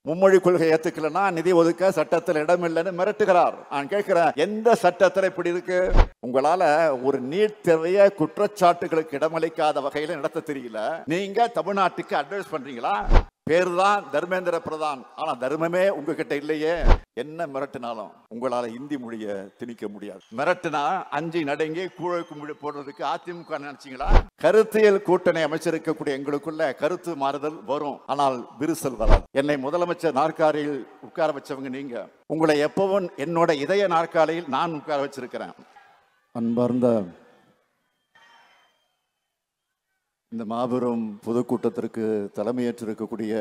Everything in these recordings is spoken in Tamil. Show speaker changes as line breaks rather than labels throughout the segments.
மும்மொழி கொள்கை ஏத்துக்கலன்னா நிதி ஒதுக்க சட்டத்தில் இடம் இல்லைன்னு மிரட்டுகிறார். நான் கேட்கிறேன், எந்த சட்டத்தில் இப்படி இருக்கு? உங்களால ஒரு நீட் தேவைய குற்றச்சாட்டுகளுக்கு இடமளிக்காத வகையில நடத்த தெரியல. நீங்க தமிழ்நாட்டுக்கு அட்வைஸ் பண்றீங்களா? பேரு தான் தர்மேந்திர பிரதான், ஆனா தர்மமே உங்ககிட்ட இல்லையே. என்ன மிரட்டினாலும் உங்களால இந்தி மொழிய திணிக்க முடியாது. மிரட்டினா அஞ்சு நடுங்கி கூழக்கு மொழி போடுறதுக்கு அதிமுக நினைச்சீங்களா? கருத்தியல் கூட்டணி அமைச்சிருக்கக்கூடிய எங்களுக்குள்ள கருத்து மாறுதல் வரும், ஆனால் விரிசல் வராது. என்னை முதலமைச்சர் நாற்காலியில் உட்கார வச்சவங்க நீங்க. உங்களை எப்பவும் என்னோட இதய நாற்காலியில் நான் உட்கார வச்சிருக்கிறேன். அன்பார்ந்த இந்த மாபெரும் பொதுக்கூட்டத்திற்கு தலைமையேற்றிருக்கக்கூடிய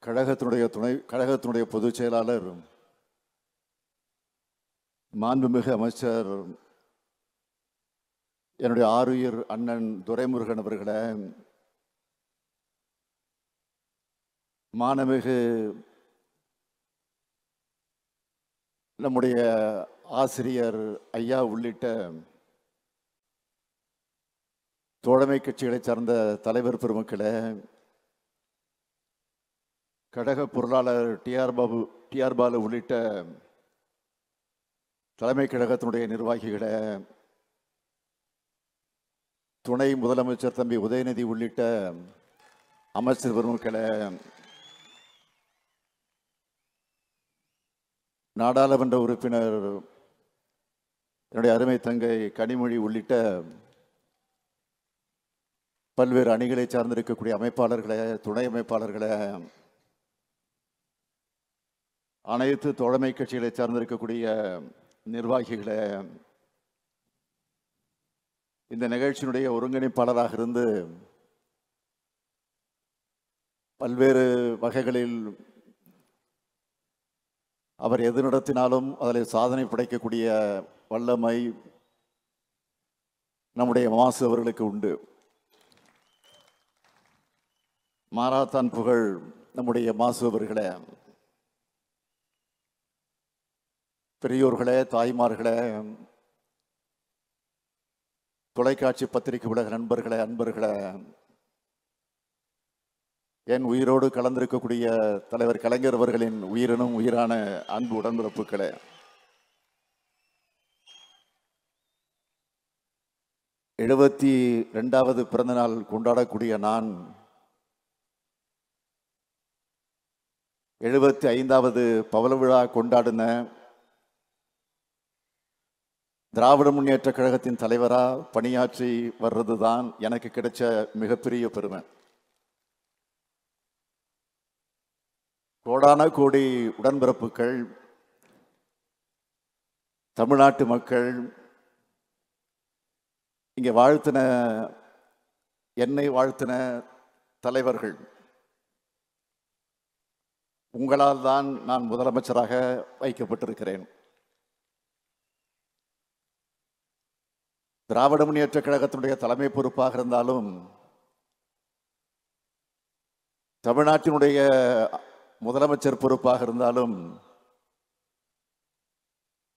கழகத்தினுடைய பொதுச் செயலாளர் மாண்புமிகு அமைச்சர் என்னுடைய ஆருயிர் அண்ணன் துரைமுருகன் அவர்களே, மாண்புமிகு நம்முடைய ஆசிரியர் ஐயா உள்ளிட்ட தோழமை கட்சிகளை சார்ந்த தலைவர் பெருமக்களே, கழக பொருளாளர் டிஆர் பாலு உள்ளிட்ட தலைமை கழகத்தினுடைய நிர்வாகிகளே, துணை முதலமைச்சர் தம்பி உதயநிதி உள்ளிட்ட அமைச்சர் பெருமக்களே, நாடாளுமன்ற உறுப்பினர் என்னுடைய அருமை தங்கை கனிமொழி உள்ளிட்ட பல்வேறு அணிகளை சார்ந்திருக்கக்கூடிய அமைப்பாளர்களே, துணை அமைப்பாளர்களே, அனைத்து தோழமை கட்சிகளை சார்ந்திருக்கக்கூடிய நிர்வாகிகளே, இந்த நிகழ்ச்சியினுடைய ஒருங்கிணைப்பாளராக இருந்து பல்வேறு வகைகளில் அவர் எது நடத்தினாலும் அதில் சாதனை படைக்கக்கூடிய வல்லமை நம்முடைய மாசு அவர்களுக்கு உண்டு. மாராத்தான் புகழ் நம்முடைய மாசு அவர்களே, பெரியோர்களே, தாய்மார்களே, தொலைக்காட்சி பத்திரிகை உலக நண்பர்களே, அன்பர்களே, என் உயிரோடு கலந்திருக்கக்கூடிய தலைவர் கலைஞர் அவர்களின் உயிரினும் உயிரான அன்பு உடன்பிறப்புகளே, 72வது பிறந்த நாள் கொண்டாடக்கூடிய நான் 75வது பவள விழா கொண்டாடின திராவிட முன்னேற்ற கழகத்தின் தலைவரா பணியாற்றி வர்றதுதான் எனக்கு கிடைச்ச மிகப்பெரிய பெருமை. கோடான கோடி உடன்பிறப்புகள், தமிழ்நாட்டு மக்கள் இங்கே வாழ்த்தின, என்னை வாழ்த்தின தலைவர்கள், உங்களால் தான் நான் முதலமைச்சராக வைக்கப்பட்டிருக்கிறேன். திராவிட முன்னேற்ற கழகத்தினுடைய தலைமை பொறுப்பாக இருந்தாலும், தமிழ்நாட்டினுடைய முதலமைச்சர் பொறுப்பாக இருந்தாலும்,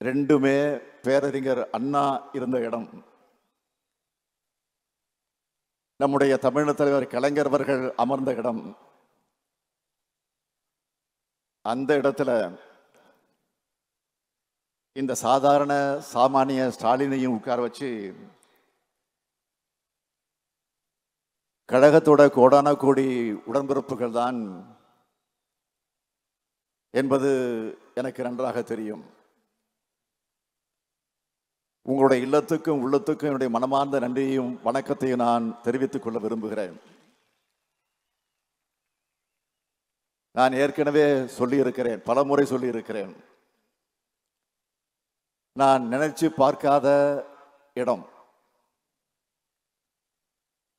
ரெண்டுமே பேரறிஞர் அண்ணா இருந்த இடம். நம்முடைய தமிழக தலைவர் கலைஞர் அவர்கள் அமர்ந்த இடம். அந்த இடத்துல இந்த சாதாரண சாமானிய ஸ்டாலினையும் உட்கார வச்சு கழகத்தோட கோடான கோடி உடன்பிறப்புகள் தான் என்பது எனக்கு நன்றாக தெரியும். உங்களுடைய இல்லத்துக்கும் உள்ளத்துக்கும் என்னுடைய மனமார்ந்த நன்றியையும் வணக்கத்தையும் நான் தெரிவித்துக் கொள்ள விரும்புகிறேன். நான் ஏற்கனவே சொல்லியிருக்கிறேன், பலமுறை சொல்லியிருக்கிறேன், நான் நினைச்சு பார்க்காத இடம்,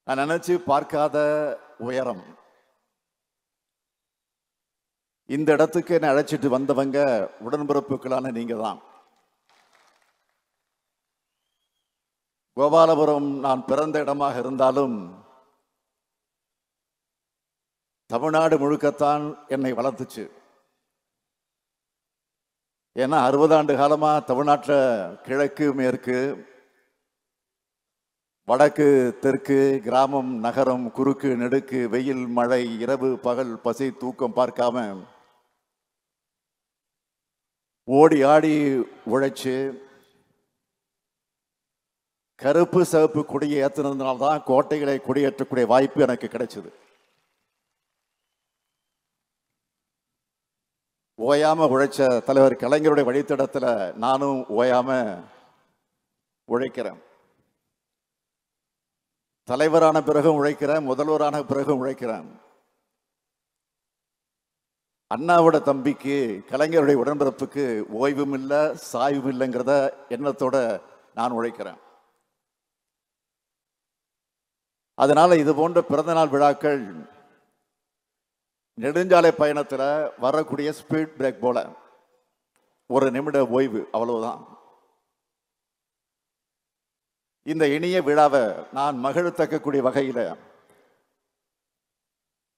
நான் நினைச்சு பார்க்காத உயரம். இந்த இடத்துக்கு என்னை அழைச்சிட்டு வந்தவங்க உடன்பிறப்புகளான நீங்க தான். கோபாலபுரம் நான் பிறந்த இடமாக இருந்தாலும் தமிழ்நாடு முழுக்கத்தான் என்னை வளர்த்துச்சு. ஏன்னா 60 ஆண்டு காலமா தமிழ்நாட்டில் கிழக்கு மேற்கு வடக்கு தெற்கு, கிராமம் நகரம், குறுக்கு நெடுக்கு, வெயில் மழை, இரவு பகல், பசி தூக்கம் பார்க்காம ஓடி ஆடி உழைச்சு கருப்பு சிவப்பு கொடியை ஏற்றினதுனால்தான் கோட்டைகளை கொடியேற்றக்கூடிய வாய்ப்பு எனக்கு கிடைச்சது. ஓயாம உழைச்ச தலைவர் கலைஞருடைய வழித்தடத்துல நானும் ஓயாம உழைக்கிறேன். தலைவரான பிறகும் உழைக்கிறேன், முதல்வரான பிறகும் உழைக்கிறேன். அண்ணாவோட தம்பிக்கு, கலைஞருடைய உடன்பிறப்புக்கு ஓய்வும் இல்லை சாய்வும் இல்லைங்கிறத எண்ணத்தோட நான் உழைக்கிறேன். அதனால இது போன்ற பிறந்தநாள் விழாக்கள் நெடுஞ்சாலை பயணத்தில் வரக்கூடிய ஸ்பீட் பிரேக் போல ஒரு நிமிட ஓய்வு, அவ்வளவுதான். இந்த இனிய விழாவை நான் மகிழத்தக்கக்கூடிய வகையில்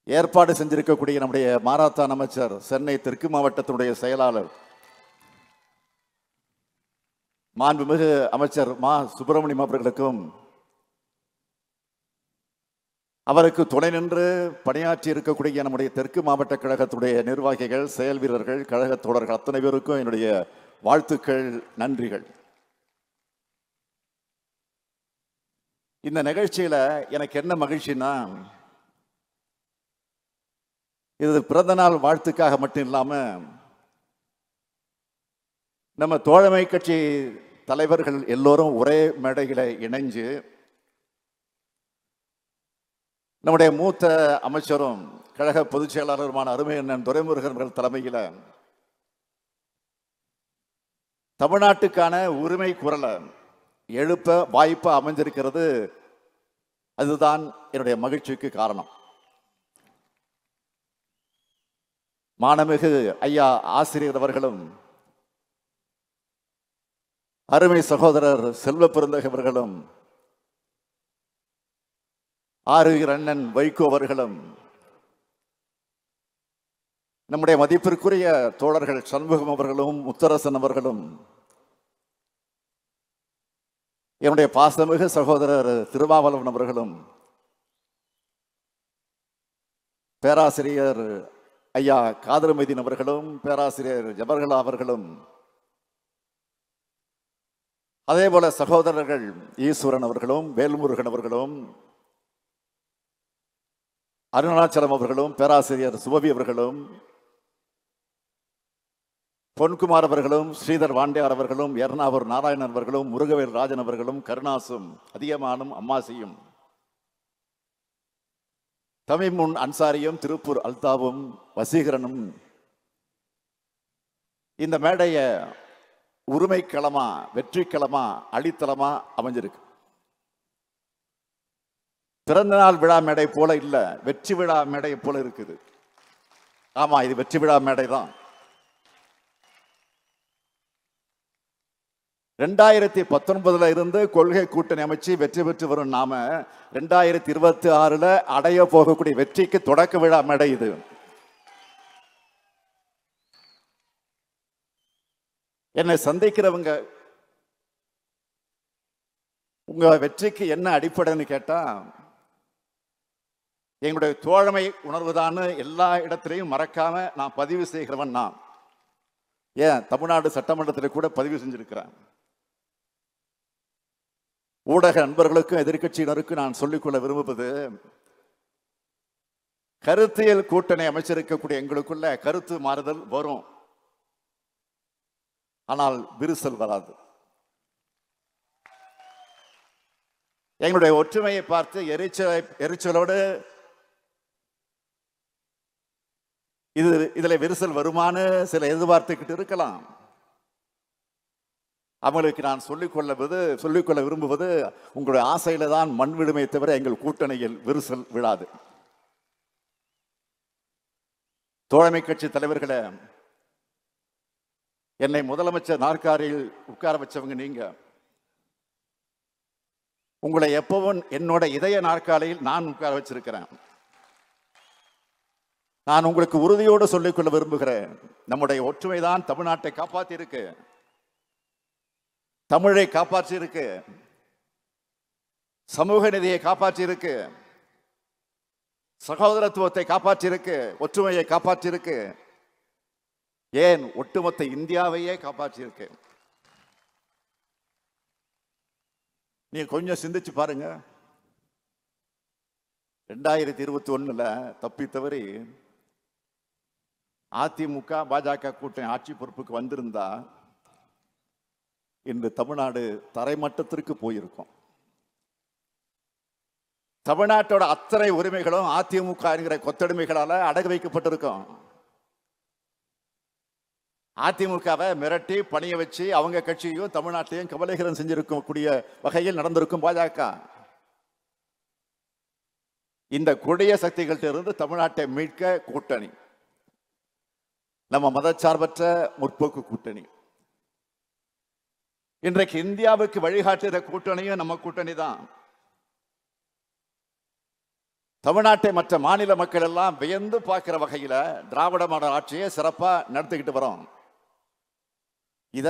ஏற்பாடு செஞ்சிருக்கக்கூடிய நம்முடைய மாரத்தான் அமைச்சர், சென்னை தெற்கு மாவட்டத்தினுடைய செயலாளர் மாண்புமிகு அமைச்சர் மா சுப்பிரமணியம் அவர்களுக்கும், அவருக்கு துணை நின்று பணியாற்றி இருக்கக்கூடிய நம்முடைய தெற்கு மாவட்ட கழகத்துடைய நிர்வாகிகள், செயல் வீரர்கள், கழக தோழர்கள் அத்தனை பேருக்கும் என்னுடைய வாழ்த்துக்கள், நன்றிகள். இந்த நிகழ்ச்சியில எனக்கு என்ன மகிழ்ச்சின்னா, இது பிறந்த நாள் வாழ்த்துக்காக மட்டும் இல்லாம நம்ம தோழமை கட்சி தலைவர்கள் எல்லோரும் ஒரே மேடைகளை இணைஞ்சு நம்முடைய மூத்த அமைச்சரும் கழக பொதுச் செயலாளருமான அருமை அண்ணன் துரைமுருகன் தலைமையில் தமிழ்நாட்டுக்கான உரிமை குரலை எழுப்ப வாய்ப்பு அமைஞ்சிருக்கிறது. அதுதான் என்னுடைய மகிழ்ச்சிக்கு காரணம். மாண்புமிகு ஐயா ஆசிரியர் அவர்களும், அருமை சகோதரர் செல்வ பெருந்தகை அவர்களும், ஆறுயிர் அண்ணன் வைகோ அவர்களும், நம்முடைய மதிப்பிற்குரிய தோழர்கள் சண்முகம் அவர்களும், முத்தரசன் அவர்களும், என்னுடைய பாசமிகு சகோதரர் திருமாவளவன் அவர்களும், பேராசிரியர் ஐயா காதர்மதீன் அவர்களும், பேராசிரியர் ஜபர்கலா அவர்களும், அதே போல சகோதரர்கள் ஈஸ்வரன் அவர்களும், வேல்முருகன் அவர்களும், அருணாச்சலம் அவர்களும், பேராசிரியர் சுபவி அவர்களும், பொன்குமார் அவர்களும், ஸ்ரீதர் வாண்டியார் அவர்களும், எர்ணாவூர் நாராயணன் அவர்களும், முருகவேல் ராஜன் அவர்களும், கருணாசும், அதிகமானும், அம்மாசியும், தமிமுன் அன்சாரியும், திருப்பூர் அல்தாவும், வசீகரனும் இந்த மேடைய உரிமை களமா, வெற்றி களமா, அடித்தளமா அமைஞ்சிருக்கு. பிறந்த நாள் விழா மேடை போல இல்ல, வெற்றி விழா மேடை போல இருக்குது. ஆமா, இது வெற்றி விழா மேடை தான். 2019 இருந்து கொள்கை கூட்டணி அமைச்சு வெற்றி பெற்று வரும் நாம 2026 அடைய போகக்கூடிய வெற்றிக்கு தொடக்க விழா மேடை இது. என்னை சந்திக்கிறவங்க உங்க வெற்றிக்கு என்ன அடிப்படைன்னு கேட்டா, எங்களுடைய தோழமை உணர்வுதான்னு எல்லா இடத்திலையும் மறக்காம நான் பதிவு செய்கிறவன். நான் ஏன் தமிழ்நாடு சட்டமன்றத்தில் கூட பதிவு செஞ்சிருக்கிறேன். ஊடக நண்பர்களுக்கும் எதிர்கட்சியினருக்கும் நான் சொல்லிக்கொள்ள விரும்புவது, கருத்தியல் கூட்டணி அமைச்சிருக்கக்கூடிய எங்களுக்குள்ள கருத்து மாறுதல் வரும், ஆனால் விரிசல் வராது. எங்களுடைய ஒற்றுமையை பார்த்து எரிச்சலோடு இதுல விரிசல் வருமானு சில எதிர்பார்த்துக்கிட்டு இருக்கலாம். அவங்களுக்கு நான் சொல்லிக்கொள்ள விரும்புவது, உங்களுடைய ஆசையில தான் மண் விடுமே தவிர எங்கள் கூட்டணியில் விரிசல் விழாது. தோழமை கட்சி தலைவர்களை, என்னை முதலமைச்சர் நாற்காலியில் உட்கார வச்சவங்க நீங்க. உங்களை எப்பவும் என்னோட இதய நாற்காலியில் நான் உட்கார வச்சிருக்கிறேன். நான் உங்களுக்கு உறுதியோடு சொல்லிக்கொள்ள விரும்புகிறேன், நம்முடைய ஒற்றுமைதான் தமிழ்நாட்டை காப்பாற்றி இருக்கு, தமிழை காப்பாற்றி இருக்கு. சமூக நீதியை காப்பாற்றி இருக்கு, சகோதரத்துவத்தை காப்பாற்றி இருக்கு, ஒற்றுமையை காப்பாற்றி இருக்கு, ஏன் ஒட்டுமொத்த இந்தியாவையே காப்பாற்றி இருக்கு. நீங்க கொஞ்சம் சிந்திச்சு பாருங்க. 2021 தப்பி தவறி அதிமுக பாஜக கூட்டணி ஆட்சி பொறுப்புக்கு வந்திருந்தா இன்று தமிழ்நாடு தரைமட்டத்திற்கு போயிருக்கும். தமிழ்நாட்டோட அத்தனை உரிமைகளும் அதிமுக என்கிற கொத்தடிமைகளால அடகு வைக்கப்பட்டிருக்கும். அதிமுகவை மிரட்டி பணிய வச்சு அவங்க கட்சியும் தமிழ்நாட்டையும் கபலீகரம் செஞ்சிருக்கும் கூடிய வகையில் நடந்திருக்கும் பாஜக. இந்த கொடிய சக்திகள்ட்ட இருந்து தமிழ்நாட்டை மீட்க கூட்டணி, நம்ம மதச்சார்பற்ற முற்போக்கு கூட்டணி. இன்றைக்கு இந்தியாவுக்கு வழிகாட்டுகிற கூட்டணியும் நம்ம கூட்டணி தான். தமிழ்நாட்டை மற்ற மாநில மக்கள் எல்லாம் வியந்து பார்க்கிற வகையில திராவிட மாடல் ஆட்சியை சிறப்பா நடத்திக்கிட்டு வரோம். இத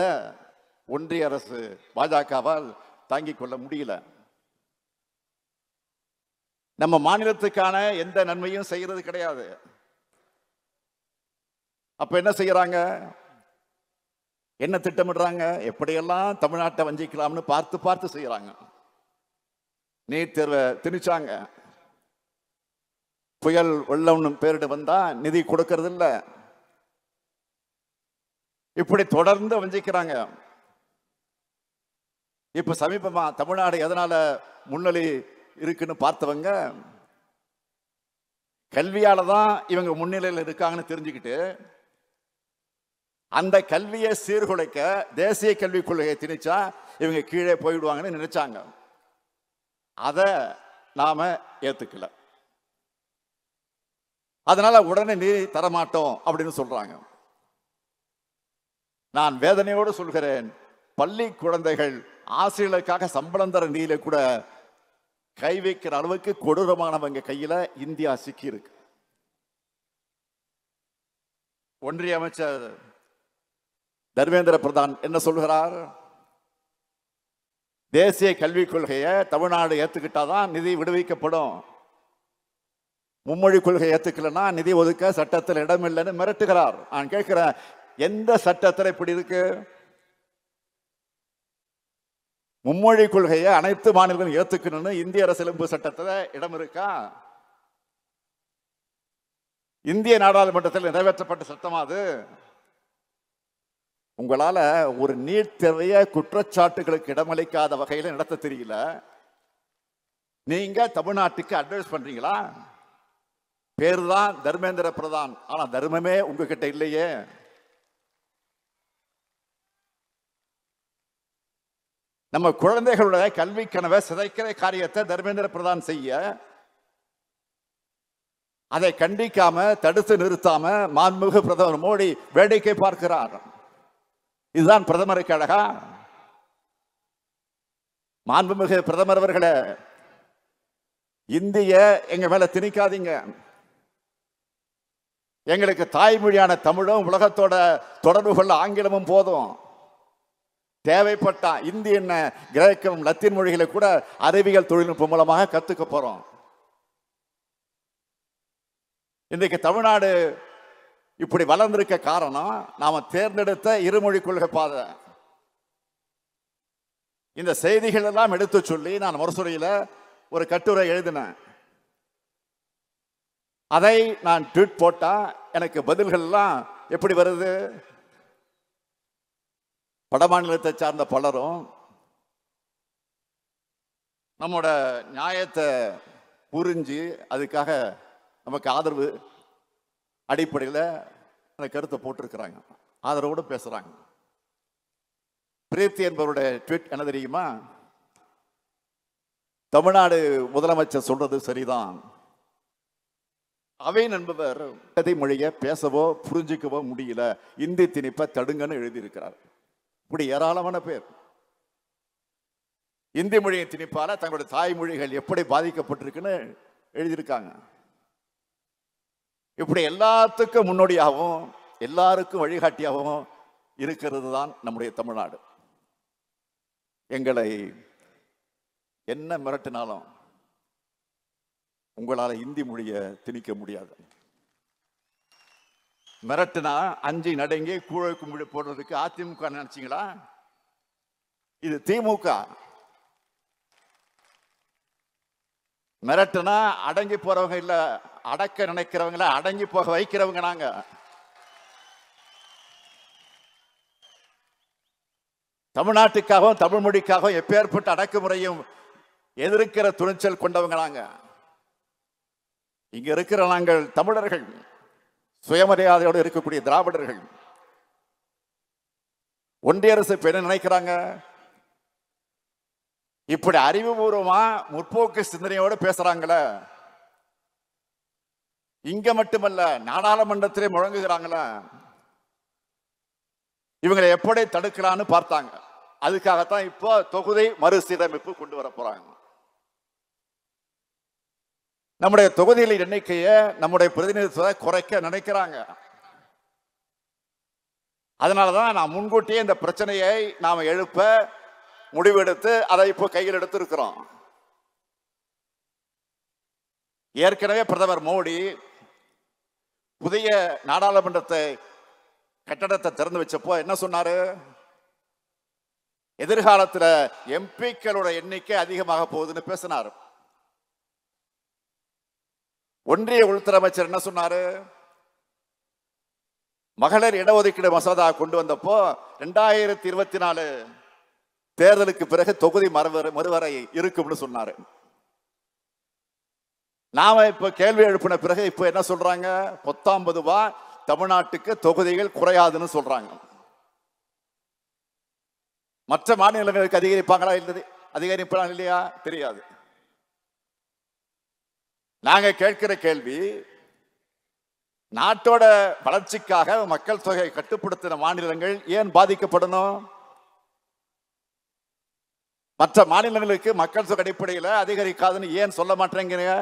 ஒன்றிய அரசு பாஜகவால் தாங்கிக் கொள்ள முடியல. நம்ம மாநிலத்துக்கான எந்த நன்மையும் செய்யறது கிடையாது. அப்ப என்ன செய்யறாங்க, என்ன திட்டமிடுறாங்க, எப்படியெல்லாம் தமிழ்நாட்டை வஞ்சிக்கலாம்னு பார்த்து பார்த்து செய்யறாங்க. நீட் தேர்வை திணிச்சாங்க. புயல் வெள்ளம் பேரிடு வந்தா நிதி கொடுக்கறது இல்ல. இப்படி தொடர்ந்து வஞ்சிக்கிறாங்க. இப்ப சமீபமா தமிழ்நாடு எதனால முன்னணி இருக்குன்னு பார்த்தவங்க கல்வியால தான் இவங்க முன்னிலையில் இருக்காங்கன்னு தெரிஞ்சுக்கிட்டு அந்த கல்வியை சீர்குலைக்க தேசிய கல்விக் கொள்கையை திணிச்சா இவங்க கீழே போயிடுவாங்கன்னு நினைச்சாங்க. அதை நாம ஏத்துக்கல. அதனால உடனே நிதி தரமாட்டோம் அப்படின்னு சொல்றாங்க. நான் வேதனையோடு சொல்கிறேன், பள்ளி குழந்தைகள் ஆசிரியர்களுக்காக சம்பளம் தர நிதியில கூட கை வைக்கிற அளவுக்கு கொடூரமானவங்க கையில இந்தியா சிக்கி இருக்கு. ஒன்றிய அமைச்சர் தர்மேந்திர பிரதான் என்ன சொல்கிறார், தேசிய கல்விக் கொள்கையை தமிழ்நாடு ஏத்துக்கிட்டாதான் நிதி விடுவிக்கப்படும், மும்மொழி கொள்கை ஏத்துக்கலன்னா நிதி ஒதுக்க சட்டத்தில் இடம் இல்லைன்னு மிரட்டுகிறார். நான் கேட்கிறேன், எந்த சட்டத்தில் இப்படி இருக்கு? மும்மொழி கொள்கையை அனைத்து மாநிலங்களும் ஏத்துக்கணும்னு இந்திய அரசியலமைப்பு சட்டத்தில் இடம் இருக்கா? இந்திய நாடாளுமன்றத்தில் நிறைவேற்றப்பட்ட சட்டமா அது? உங்களால ஒரு நீட் தேர்வைய குற்றச்சாட்டுகளுக்கு இடமளிக்காத வகையில் நடத்த தெரியல. நீங்க தமிழ்நாட்டுக்கு அட்வைஸ் பண்றீங்களா? பேரு தான் தர்மேந்திர பிரதான், ஆனா தர்மமே உங்ககிட்ட இல்லையே. நம்ம குழந்தைகளுடைய கல்வி கனவை சிதைக்கிற காரியத்தை தர்மேந்திர பிரதான் செய்ய, அதை கண்டிக்காம தடுத்து நிறுத்தாம மாண்புமிகு பிரதமர் மோடி வேடிக்கை பார்க்கிறார். இதுதான் பிரதமருக்கு அழகா? மாண்புமிகு பிரதமர் அவர்களே, இந்திய எங்க மேல திணிக்காதீங்க. எங்களுக்கு தாய்மொழியான தமிழும் உலகத்தோட தொடர்பு கொள்ள ஆங்கிலமும் போதும். தேவைப்பட்டா இந்தி என்ன கிரேக்கம் லத்தீன் மொழிகளை கூட அறிவியல் தொழில்நுட்பம் மூலமாக கத்துக்க போறோம். இன்றைக்கு தமிழ்நாடு இப்படி வளர்ந்திருக்க காரணம் நாம தேர்ந்தெடுத்த இருமொழி கொள்கை பாதை. இந்த செய்திகள் எல்லாம் எடுத்து சொல்லி நான் முரசொலியில ஒரு கட்டுரை எழுதினேன். அதை நான் ட்வீட் போட்டா எனக்கு பதில்கள் எல்லாம் எப்படி வருது? வடமாநிலத்தை சார்ந்த பலரும் நம்மோட நியாயத்தை புரிஞ்சு அதுக்காக நமக்கு ஆதரவு அடிப்படையில் அந்த கருத்தை போட்டிருக்கிறாங்க, ஆதரவோடு பேசுறாங்க. பிரீத்தி என்பவருடைய ட்வீட் என்ன தெரியுமா? தமிழ்நாடு முதலமைச்சர் சொல்றது சரிதான், அவை என்பவர் கதை மொழியை பேசவோ புரிஞ்சிக்கவோ முடியல, இந்தி திணிப்பை தடுங்கன்னு எழுதியிருக்கிறார். இப்படி ஏராளமான பேர் இந்தி மொழியை திணிப்பால தங்களுடைய தாய்மொழிகள் எப்படி பாதிக்கப்பட்டிருக்குன்னு எழுதியிருக்காங்க. இப்படி எல்லாத்துக்கும் முன்னோடியாகவும் எல்லாருக்கும் வழிகாட்டியாகவும் இருக்கிறது தான் நம்முடைய தமிழ்நாடு. எங்களை என்ன மிரட்டினாலும் உங்களால இந்தி மொழியை திணிக்க முடியாது. மிரட்டுனா அஞ்சு நடுங்கி கூழ கும்பிடு போடுறதுக்கு அதிமுக நினைச்சீங்களா? இது திமுக. மிரட்டுனா அடங்கி போறவங்க இல்ல, அடக்க நினைக்கிறவங்கள அடங்கி போக வைக்கிறவங்க நாங்க. தமிழ்நாட்டுக்காகவும் தமிழ் மொழிக்காகவும் எப்பேற்பட்ட அடக்குமுறையும் எதிர்க்கிற துணிச்சல் கொண்டவங்க நாங்க. இங்க இருக்கிற நாங்கள் தமிழர்கள், சுயமரியாதையோடு இருக்கக்கூடிய திராவிடர்கள். ஒன்றிய அரசு என்ன நினைக்கிறாங்க? இப்படி அறிவுபூர்வமா முற்போக்கு சிந்தனையோடு பேசுறாங்கள, இங்க மட்டுமல்ல நாடாளுமன்றத்திலே முழங்குகிறாங்கள, இவங்களை எப்படி தடுக்கலான்னு பார்த்தாங்க. அதுக்காகத்தான் இப்போ தொகுதி மறுசீரமைப்பு கொண்டு வர போறாங்க. நம்முடைய தொகுதிகளின் எண்ணிக்கையை, நம்முடைய பிரதிநிதித்துவத்தை குறைக்க நினைக்கிறாங்க. அதனாலதான் நான் முன்கூட்டியே இந்த பிரச்சனையை நாம எழுப்ப முடிவெடுத்து அதை இப்போ கையில் எடுத்திருக்கிறோம். ஏற்கனவே பிரதமர் மோடி புதிய நாடாளுமன்றத்தை கட்டடத்தை திறந்து வச்சப்போ என்ன சொன்னாரு? எதிர்காலத்தில் எம்பிக்களோட எண்ணிக்கை அதிகமாக போகுதுன்னு பேசினார். ஒன்றிய உள்துறை அமைச்சர் என்ன சொன்னாரு? மகளிர் இடஒதுக்கீடு மசோதா கொண்டு வந்தப்போ 2024 தேர்தலுக்கு பிறகு தொகுதி மறுவரை இருக்கும்னு சொன்னாரு. நாம இப்ப கேள்வி எழுப்பின பிறகு இப்ப என்ன சொல்றாங்க? 19 தமிழ்நாட்டுக்கு தொகுதிகள் குறையாதுன்னு சொல்றாங்க. மற்ற மாநிலங்களுக்கு அதிகரிப்பாங்களா? இல்லை, அதிகரிப்பாங்க இல்லையா தெரியாது. நாங்க கேட்கிற கேள்வி, நாட்டோட வளர்ச்சிக்காக மக்கள் தொகை கட்டுப்படுத்தின மாநிலங்கள் ஏன் பாதிக்கப்படணும்? மற்ற மாநிலங்களுக்கு மக்கள் தொகை அடிப்படையில் அதிகரிக்காதுன்னு ஏன் சொல்ல மாட்டேங்கிறீங்க?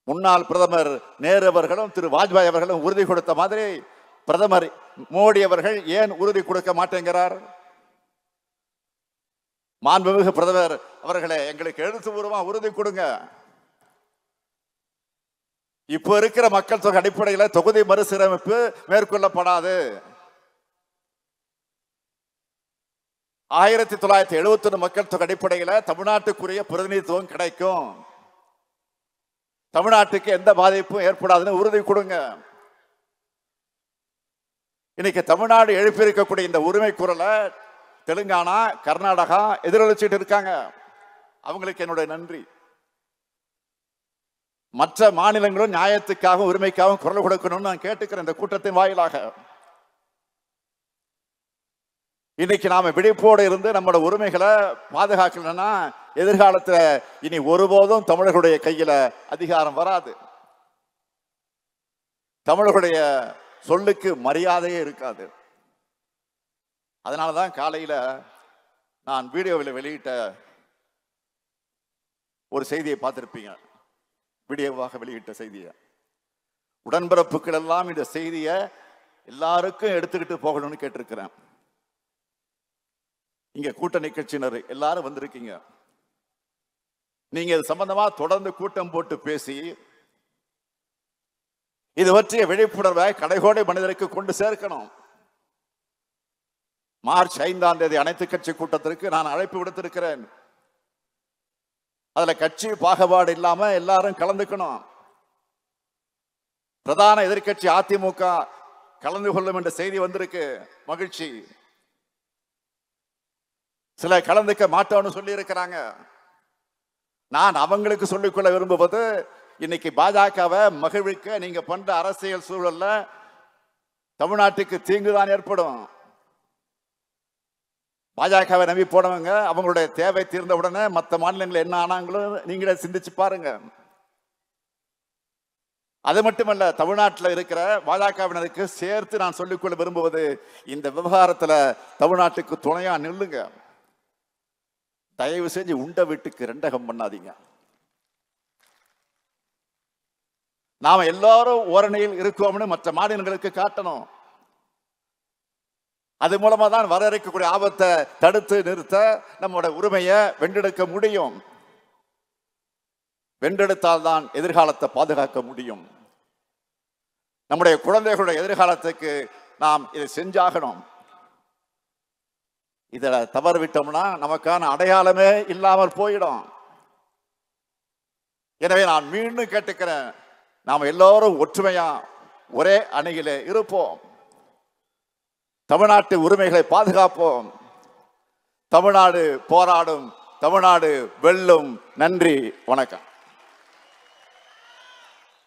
முன்னாள் பிரதமர் நேரு அவர்களும் திரு வாஜ்பாய் அவர்களும் உறுதி கொடுத்த மாதிரி பிரதமர் மோடி அவர்கள் ஏன் உறுதி கொடுக்க மாட்டேங்கிறார்? மாண்புமிகு பிரதமர் அவர்களே, எங்களுக்கு எழுத்துப்பூர்வமா உறுதி கொடுங்க. இப்ப இருக்கிற மக்கள் தொகை அடிப்படையில் தொகுதி மறுசீரமைப்பு மேற்கொள்ளப்படாது. 1971 மக்கள் தொகை அடிப்படையில் தமிழ்நாட்டுக்குரிய பிரதிநிதித்துவம் கிடைக்கும். தமிழ்நாட்டுக்கு எந்த பாதிப்பும் ஏற்படாதுன்னு உறுதி கொடுங்க. இன்னைக்கு தமிழ்நாடு எழுப்பியிருக்கக்கூடிய இந்த உரிமை குரலை தெலுங்கானா, கர்நாடகா எதிரொலிச்சிட்டு இருக்காங்க. அவங்களுக்கு என்னுடைய நன்றி. மற்ற மாநிலங்களும் நியாயத்துக்காகவும் உரிமைக்காகவும் குரல் கொடுக்கணும்னு நான் கேட்டுக்கிறேன். இந்த கூட்டத்தின் வாயிலாக இன்னைக்கு நாம விழிப்போடு இருந்து நம்மளோட உரிமைகளை பாதுகாக்கலன்னா எதிர்காலத்துல இனி ஒருபோதும் தமிழர்களுடைய கையில அதிகாரம் வராது. தமிழர்களுடைய சொல்லுக்கு மரியாதையே இருக்காது. அதனாலதான் காலையில நான் வீடியோவில் வெளியிட்ட ஒரு செய்தியை பார்த்திருப்பீங்க. வீடியோவாக வெளியிட்ட செய்தியை, உடன்பிறப்புகள் எல்லாம் இந்த செய்தியை எல்லாருக்கும் எடுத்துக்கிட்டு போகணும்னு கேட்டிருக்கிறேன். இங்க கூட்டணி கட்சியினர் எல்லாரும் வந்திருக்கீங்க. நீங்க இது சம்பந்தமா தொடர்ந்து கூட்டம் போட்டு பேசி இது பற்றிய விழிப்புணர்வை கடைகோடை மனிதருக்கு கொண்டு சேர்க்கணும். மார்ச் 5ஆம் தேதி அனைத்து கட்சி கூட்டத்திற்கு நான் அழைப்பு விடுத்திருக்கிறேன். அதுல கட்சி பாகுபாடு இல்லாம எல்லாரும் கலந்துக்கணும். பிரதான எதிர்கட்சி அதிமுக கலந்து கொள்ளும் என்ற செய்தி வந்திருக்கு, மகிழ்ச்சி. சில கலந்துக்க மாட்டோம்னு சொல்லி இருக்கிறாங்க. நான் அவங்களுக்கு சொல்லிக்கொள்ள விரும்புவது, இன்னைக்கு பாஜகவை மகிழ்விக்க நீங்க பண்ற அரசியல் சூழல்ல தமிழ்நாட்டுக்கு தீங்குதான் ஏற்படும். பாஜகவை நம்பி போனவங்க அவங்களுடைய தேவை தீர்ந்த உடனே மற்ற மாநிலங்கள் என்ன ஆனாங்களும் நீங்களே சிந்திச்சு பாருங்க. அது மட்டுமல்ல, தமிழ்நாட்டில் இருக்கிற பாஜகவினருக்கு சேர்த்து நான் சொல்லிக்கொள்ள விரும்புவது, இந்த விவகாரத்துல தமிழ்நாட்டுக்கு துணையா நில்லுங்க. தயவு செஞ்சு உண்ட வீட்டுக்கு ரெண்டகம் பண்ணாதீங்க. நாம எல்லாரும் ஓரணியில் இருக்கோம்னு மற்ற மாநிலங்களுக்கு காட்டணும். அது மூலமா தான் வர இருக்கக்கூடிய ஆபத்தை தடுத்து நிறுத்த நம்முடைய உரிமையை வென்றெடுக்க முடியும். வென்றெடுத்தால் தான் எதிர்காலத்தை பாதுகாக்க முடியும். நம்முடைய குழந்தைகளுடைய எதிர்காலத்துக்கு நாம் இதை செஞ்சாகணும். இதில் தவறு விட்டோம்னா நமக்கான அடையாளமே இல்லாமல் போயிடும். எனவே நான் மீண்டும் கேட்டுக்கிறேன், நாம் எல்லோரும் ஒற்றுமையா ஒரே அணியிலே இருப்போம். தமிழ்நாட்டு உரிமைகளை பாதுகாப்போம். தமிழ்நாடு போராடும், தமிழ்நாடு வெல்லும். நன்றி, வணக்கம்.